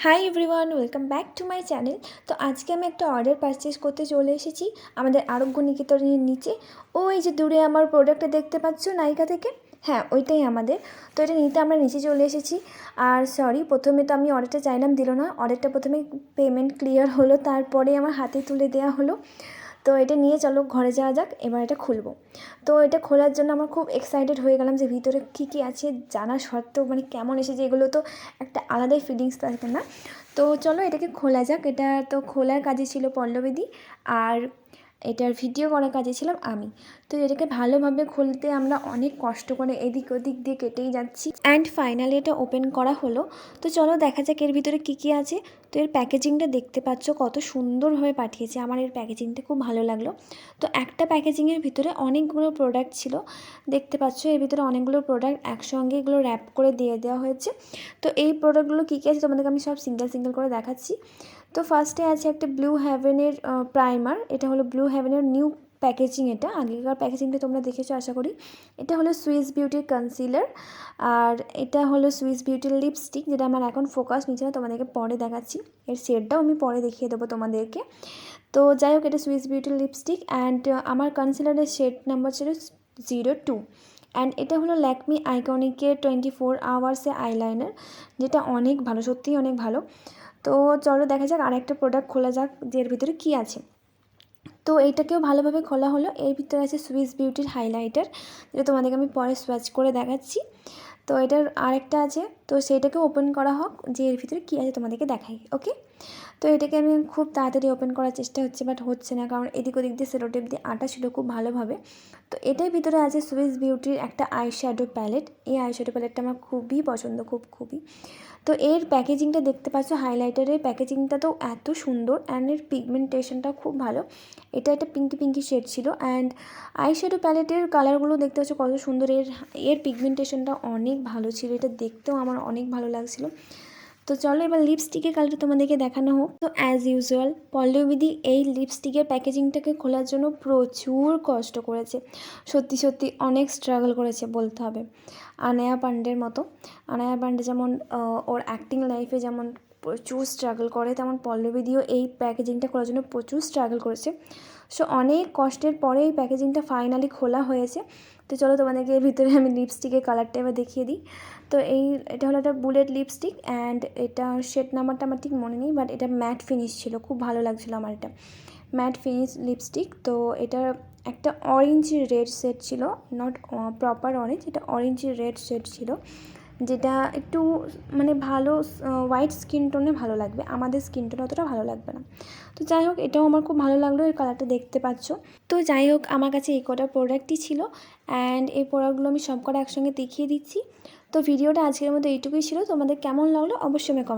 Hi everyone, welcome back to my channel. তো আজকে আমি একটা অর্ডার পারচেস করতে চলে এসেছি আমাদের আরোগ্য নিকেতনের নিচে। ওই যে দূরে আমার প্রোডাক্টটা দেখতে পাচ্ছ নাইকা থেকে, হ্যাঁ ওইটাই আমাদের। তো এটা নিতে আমরা নিচে চলে এসেছি। আর সরি, প্রথমে তো আমি অর্ডারটা চাইলাম, দিল না। অর্ডারটা প্রথমে পেমেন্ট ক্লিয়ার হলো, তারপরে আমার হাতে তুলে দেওয়া হলো। তো এটা নিয়ে চলো ঘরে যাওয়া যাক, এবার এটা খুলবো। তো এটা খোলার জন্য আমার খুব এক্সাইটেড হয়ে গেলাম যে ভিতরে কী কী আছে জানা সত্ত্বেও মানে কেমন এসেছে, এগুলো তো একটা আলাদাই ফিলিংস থাকে না। তো চলো এটাকে খোলা যাক। এটা তো খোলার কাজে ছিল পল্লবীদি, আর এটার ভিডিও করার কাজে ছিলাম আমি। তো এটাকে ভালোভাবে খুলতে আমরা অনেক কষ্ট করে এদিক ওদিক দিয়ে কেটেই যাচ্ছি, অ্যান্ড ফাইনালি এটা ওপেন করা হলো। তো চলো দেখা যাক এর ভিতরে কী কী আছে। তো এর প্যাকেজিংটা দেখতে পাচ্ছ কত সুন্দরভাবে পাঠিয়েছে, আমার এর প্যাকেজিংটা খুব ভালো লাগলো। তো একটা প্যাকেজিংয়ের ভিতরে অনেকগুলো প্রোডাক্ট ছিল, দেখতে পাচ্ছ এর ভিতরে অনেকগুলো প্রোডাক্ট একসঙ্গে এগুলো র্যাপ করে দিয়ে দেওয়া হয়েছে। তো এই প্রোডাক্টগুলো কী কী আছে তোমাদেরকে আমি সব সিঙ্গেল সিঙ্গেল করে দেখাচ্ছি। তো ফার্স্টে আছে একটা ব্লু হেভেনের প্রাইমার। এটা হলো ব্লু হেভেনের নিউ প্যাকেজিং। এটা আগেকার প্যাকেজিংটা তোমরা দেখেছো আশা করি। এটা হলো সুইস বিউটির কনসিলার, আর এটা হলো সুইস বিউটির লিপস্টিক, যেটা আমার এখন ফোকাস নিচ্ছে না, তোমাদেরকে পরে দেখাচ্ছি। এর শেডটাও আমি পরে দেখিয়ে দেবো তোমাদেরকে। তো যাই হোক, এটা সুইস বিউটির লিপস্টিক, অ্যান্ড আমার কনসিলারের শেড নাম্বার ছিল 02। অ্যান্ড এটা হলো ল্যাকমি আইকনিকের 24 আওয়ার্সে আইলাইনার, যেটা অনেক ভালো, সত্যিই অনেক ভালো। তো চলো দেখা যাক আর একটা প্রোডাক্ট খোলা যাক যে এর ভিতরে কী আছে। তো এইটাকেও ভালোভাবে খোলা হলো। এর ভিতরে আছে সুইস বিউটির হাইলাইটার, যেটা তোমাদেরকে আমি পরে সোয়াচ করে দেখাচ্ছি। তো এটার আরেকটা আছে, তো সেইটাকেও ওপেন করা হোক যে এর ভিতরে কী আছে তোমাদেরকে দেখাই। ওকে, তো এটাকে আমি খুব তাড়াতাড়ি ওপেন করার চেষ্টা হচ্ছে, বাট হচ্ছে না, কারণ এদিক ওদিক দিয়ে সেলোটেপ দিয়ে আটা ছিল খুব ভালোভাবে। তো এটার ভিতরে আছে সুইস বিউটির একটা আইশ্যাডো প্যালেট। এই আইশ্যাডো প্যালেটটা আমার খুবই পছন্দ, খুবই। তো এর প্যাকেজিংটা দেখতে পাচ্ছ, হাইলাইটারের প্যাকেজিংটা তো এত সুন্দর, অ্যান্ড এর পিগমেন্টেশনটাও খুব ভালো। এটা একটা পিঙ্কি শেড ছিল, অ্যান্ড আইশ্যাডো প্যালেটের কালারগুলো দেখতে পাচ্ছ কত সুন্দর। এর পিগমেন্টেশনটা অনেক ভালো ছিল, এটা দেখতেও আমার অনেক ভালো লাগছিল। তো চলো এবার লিপস্টিকের কালারটা তোমাদেরকে দেখানো হোক। তো অ্যাজ ইউজুয়াল পল্লবীদি এই লিপস্টিকের প্যাকেজিংটাকে খোলার জন্য প্রচুর কষ্ট করেছে, সত্যি অনেক স্ট্রাগল করেছে বলতে হবে। আনায়া পান্ডের মতো, আনায়া পান্ডে যেমন ওর অ্যাক্টিং লাইফে যেমন প্রচুর স্ট্রাগল করে, তেমন পল্লবীদিও এই প্যাকেজিংটা খোলার জন্য প্রচুর স্ট্রাগল করেছে। সো অনেক কষ্টের পরে এই প্যাকেজিংটা ফাইনালি খোলা হয়েছে। তো চলো তোমাদেরকে এর ভিতরে আমি লিপস্টিকের কালারটা এবার দেখিয়ে দিই। তো এটা হলো একটা বুলেট লিপস্টিক, অ্যান্ড এটা শেড নাম্বারটা আমার ঠিক মনে নেই, বাট এটা ম্যাট ফিনিশ ছিল, খুব ভালো লাগছিলো আমার এটা ম্যাট ফিনিশ লিপস্টিক। তো এটা একটা অরেঞ্জ রেড শেড ছিল, নট প্রপার অরেঞ্জ, এটা অরেঞ্জ রেড শেড ছিল, যেটা একটু মানে ভালো হোয়াইট স্কিন টোনে ভালো লাগবে, আমাদের স্কিন টোনে অতটা ভালো লাগবে না। তো যাই হোক, এটাও আমার খুব ভালো লাগলো, এর কালারটা দেখতে পাচ্ছ। তো যাই হোক, আমার কাছে এই কটা প্রোডাক্টই ছিল, অ্যান্ড এই প্রোডাক্টগুলো আমি সব কটা একসঙ্গে দেখিয়ে দিচ্ছি। তো ভিডিওটা আজকের মতো এইটুকুই ছিল। তোমাদের কেমন লাগলো অবশ্যই আমি কমেন্ট